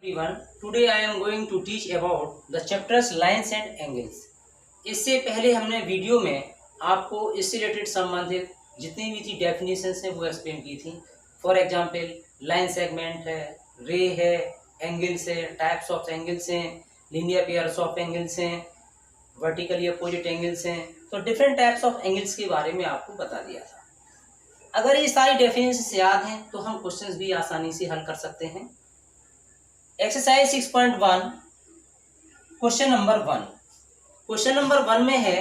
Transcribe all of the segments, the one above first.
Everyone, today I am going to teach about the chapters lines and angles. इससे पहले हमने video में आपको इससे रिलेटेड संबंधित जितनी भी थी डेफिनेशंस हैं वो एक्सप्लेन की थी. फॉर एग्जांपल लाइन सेगमेंट है, रे है, एंगल्स है, टाइप्स ऑफ एंगल्स हैं, लीनियर पेयर्स ऑफ एंगल्स हैं, वर्टिकली अपोजिट एंगल्स हैं. तो डिफरेंट टाइप्स ऑफ एंगल्स के बारे में आपको बता दिया था. अगर ये सारी डेफिनेशंस याद हैं तो हम क्वेश्चंस भी आसानी से हल कर सकते हैं. Exercise 6.1 question number 1. Question number 1 में है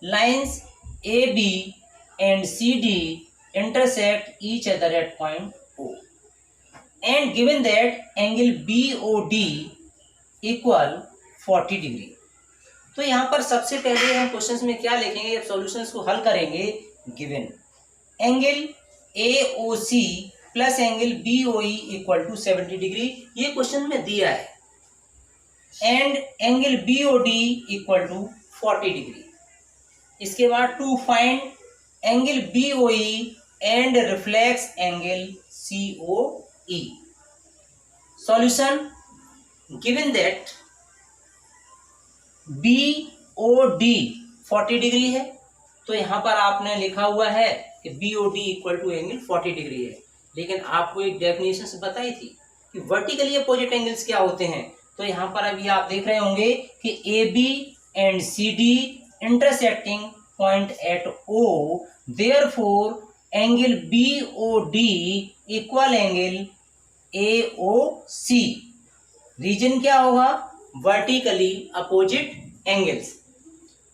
lines A B and C D intersect each other at point O and given that angle BOD equal 40 degree. तो यहाँ पर सबसे पहले हम क्वेश्चंस में क्या लिखेंगे, जब सॉल्यूशंस को हल करेंगे. Given angle AOC plus angle BOE equal to 70 degree, ये क्वेश्चन में दिया है. And angle BOD equal to 40 degree. इसके बाद to find angle BOE and reflex angle COE. Solution given that BOD 40 degree है, तो यहाँ पर आपने लिखा हुआ है कि BOD equal to angle 40 degree है. लेकिन आपको एक डेफिनेशन से बताई थी कि वर्टिकली अपोजिट एंगल्स क्या होते हैं. तो यहाँ पर अभी आप देख रहे होंगे कि AB and CD intersecting point at O, therefore angle BOD equal angle AOC. Reason क्या होगा, वर्टिकली अपोजिट एंगल्स.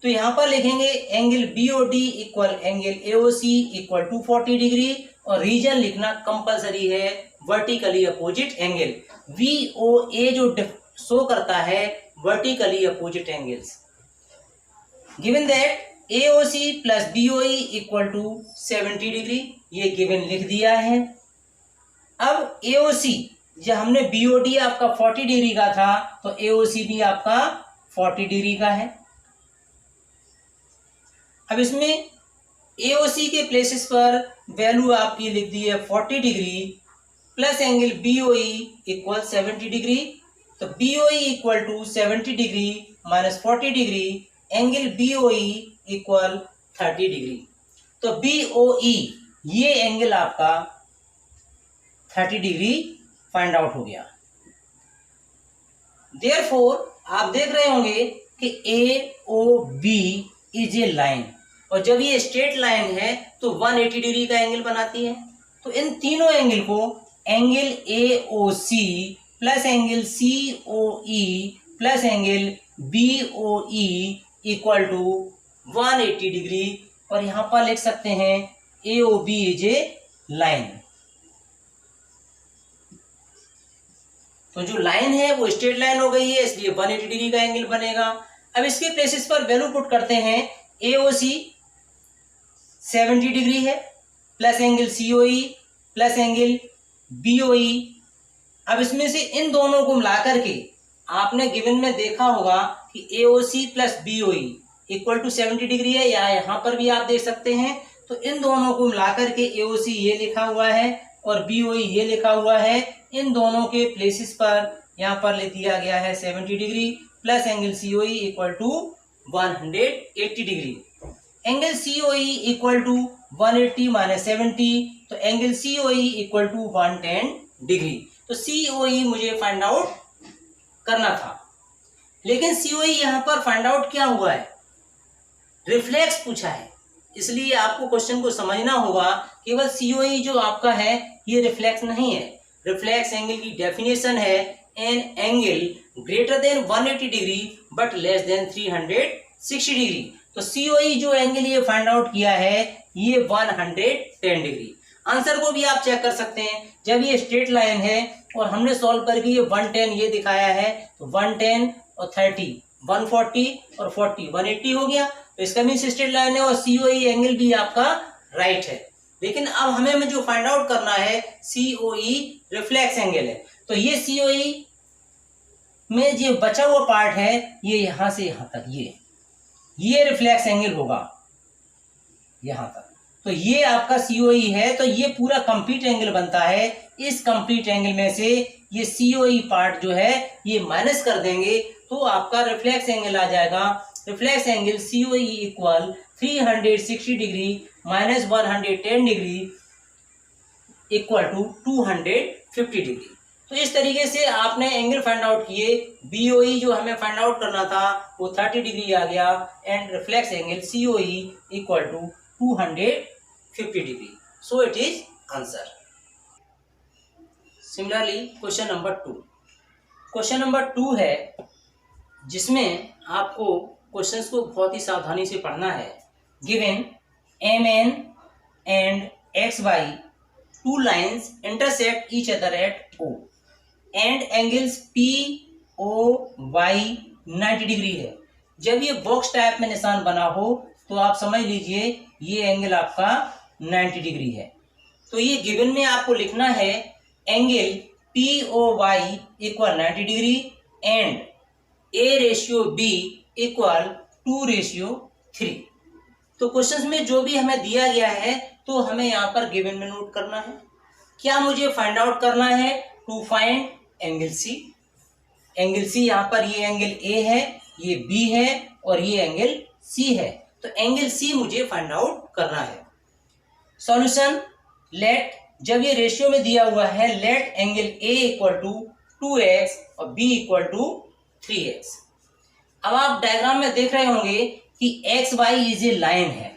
तो यहाँ पर लिखेंगे angle BOD equal angle AOC equal to 40 degree और रीजन लिखना कंपलसरी है वर्टिकली अपोजिट एंगल. VOA जो शो करता है vertically opposite angles. Given that AOC plus BOE equal to 70 degree, ये गिवन लिख दिया है. अब AOC जब हमने BOD आपका 40 डिग्री का था तो AOC भी आपका 40 डिग्री का है. अब इसमें AOC के प्लेसेस पर वैल्यू आपकी लिख दी है 40 degree plus angle BOE equal 70 degree. तो BOE equal to 70 degree minus 40 degree, angle BOE equal 30 degree. तो BOE ये एंगल आपका 30 डिग्री फाइंड आउट हो गया. देयरफॉर आप देख रहे होंगे कि AOB इज ए लाइन, और जब ये स्ट्रेट लाइन है तो 180 डिग्री का एंगल बनाती है. तो इन तीनों एंगल को angle AOC plus angle COE plus angle BOE equal to 180 degree, और यहाँ पर लिख सकते हैं AOB इज ए लाइन. तो जो लाइन है वो स्ट्रेट लाइन हो गई है, इसलिए 180 डिग्री का एंगल बनेगा. अब इसके प्लेसेस पर वैल्यू पुट करते हैं. AOC 70 डिग्री है plus angle COE plus angle BOE. अब इसमें से इन दोनों को मिला करके आपने गिवन में देखा होगा कि AOC plus BOE equal to 70 degree है, या यहाँ पर भी आप देख सकते हैं. तो इन दोनों को मिला करके AOC ये लिखा हुआ है और BOE ये लिखा हुआ है. इन दोनों के प्लेसेस पर यहाँ पर लिख दिया गया है 70 degree plus angle COE equal to 180 degree. Angle COE equal to 180 minus 70, तो angle COE equal to 110 degree. तो COE मुझे फाइंड आउट करना था, लेकिन COE यहाँ पर फाइंड आउट क्या हुआ है, रिफ्लेक्स पूछा है. इसलिए आपको क्वेश्चन को समझना होगा. केवल COE जो आपका है ये रिफ्लेक्स नहीं है. रिफ्लेक्स एंगल की डेफिनेशन है an angle greater than 180 degree but less than 360 degree. तो COE जो एंगल ये फाइंड आउट किया है ये 110 डिग्री. आंसर को भी आप चेक कर सकते हैं. जब ये स्ट्रेट लाइन है और हमने सॉल्व करके ये 110 ये दिखाया है, तो 110 और 30 140 और 40 180 हो गया. तो इसका मीन स्ट्रेट लाइन है और COE एंगल भी आपका राइट है. लेकिन अब हमें जो फाइंड आउट करना है COE रिफ्लेक्स एंगल है. तो ये COE में जो बचा हुआ पार्ट है ये यहां से यहां तक, ये रिफ्लेक्स एंगल होगा यहां तक. तो ये आपका COE है, तो ये पूरा कंप्लीट एंगल बनता है इस कंप्लीट एंगल में से ये COE पार्ट जो है ये माइनस कर देंगे तो आपका रिफ्लेक्स एंगल आ जाएगा। Reflex angle COE equal 360 degree minus 110 degree equal to 250 degree. तो इस तरीके से आपने एंगल फाइंड आउट किए। BOE जो हमें फाइंड आउट करना था वो 30 डिग्री आ गया and reflex angle COE equal to 250 degree. So it is answer. Similarly question number 2। Question number 2 है जिसमें आपको क्वेश्चंस को बहुत ही सावधानी से पढ़ना है। Given MN and XY two lines intersect each other at O and angles POY 90 degree है। जब ये बॉक्स टाइप में निशान बना हो तो आप समझ लीजिए ये एंगल आपका 90 डिग्री है। तो ये गिवन में आपको लिखना है angle POY equal 90 degree and A/B equal 2/3। तो क्वेश्चंस में जो भी हमें दिया गया है तो हमें यहाँ पर गिवन में नोट करना है। क्या मुझे फाइंड आउट करना है? To find angle C। Angle C यहाँ पर ये एंगल A है, ये B है और ये एंगल C है। तो एंगल C मुझे फाइंड आउट करना है। सॉल्यूशन, लेट, जब ये रेशियो में दिया हुआ है, let angle A equal to 2x और B इक्वल टू 3x। अब आप डायग्राम में देख रहे होंगे कि XY इज ए लाइन है,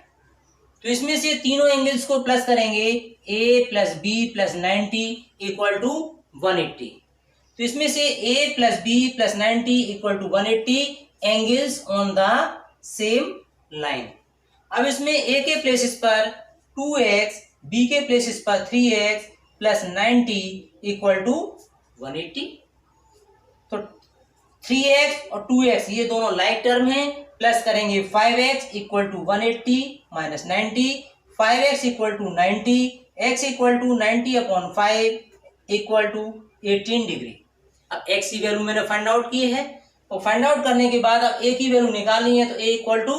तो इसमें से तीनों एंगल्स को प्लस करेंगे A plus B plus 90 equal to 180। तो इसमें से A plus B plus 90 equal to 180 angles on the same line. अब इसमें A के प्लेसेस पर 2x, B के प्लेसेस पर 3x प्लस 90 इक्वल टू 180। तो 3x और 2x ये दोनों लाइक टर्म हैं, प्लस करेंगे 5x equal to 180 minus 90, 5x equal to 90, x equal to 90 upon 5 equal to 18 degree. अब x की वैल्यू मैंने फाइंड आउट की है और फाइंड आउट करने के बाद अब a की वैल्यू निकालनी है तो a इक्वल टू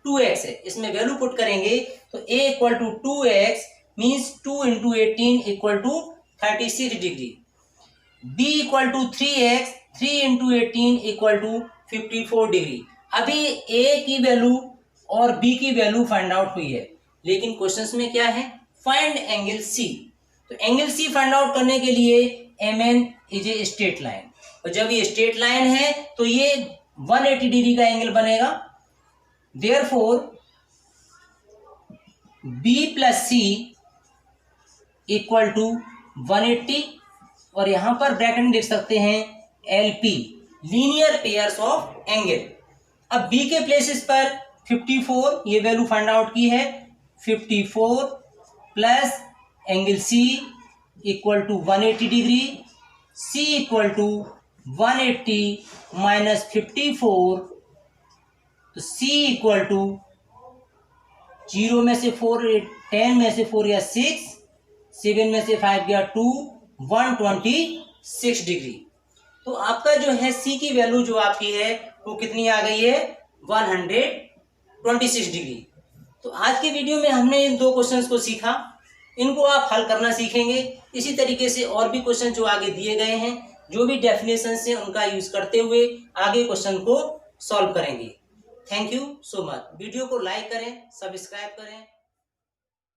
2x है, इसमें वैल्यू पुट करेंगे तो a equal to 2x means 2 into 18 equal to 36 degree. b equal to 3x, 3 into 18 equal to 54 degree. अभी a की वैल्यू और b की वैल्यू फाइंड आउट हुई है, लेकिन क्वेश्चंस में क्या है? Find angle C। तो एंगल C फाइंड आउट करने के लिए MN is a straight line, और जब ये स्ट्रेट लाइन है तो ये 180 डिग्री का एंगल बनेगा। Therefore B plus C equal to 180 और यहां पर ब्रैकेट में लिख सकते हैं LP, linear pairs of angle. अब B के प्लेसेस पर 54 ये वैल्यू फाइंड आउट की है, 54 plus angle C equal to 180 degree, C equal to 180 minus 54, तो C इक्वल टू 0 में से 4, 10 में से 4 या 6, 7 में से 5 गया 2, 126 डिग्री। तो आपका जो है C की वैल्यू जो आपकी है वो कितनी आ गई है? 126 डिग्री। तो आज की वीडियो में हमने इन दो क्वेश्चंस को सीखा, इनको आप हल करना सीखेंगे। इसी तरीके से और भी क्वेश्चन जो आगे दिए गए हैं, जो भी डेफिनेशन है उनका यूज करते हुए आगे क्वेश्चन को सॉल्व करेंगे। Thank you so much. Video को लाइक करें, सब्सक्राइब करें।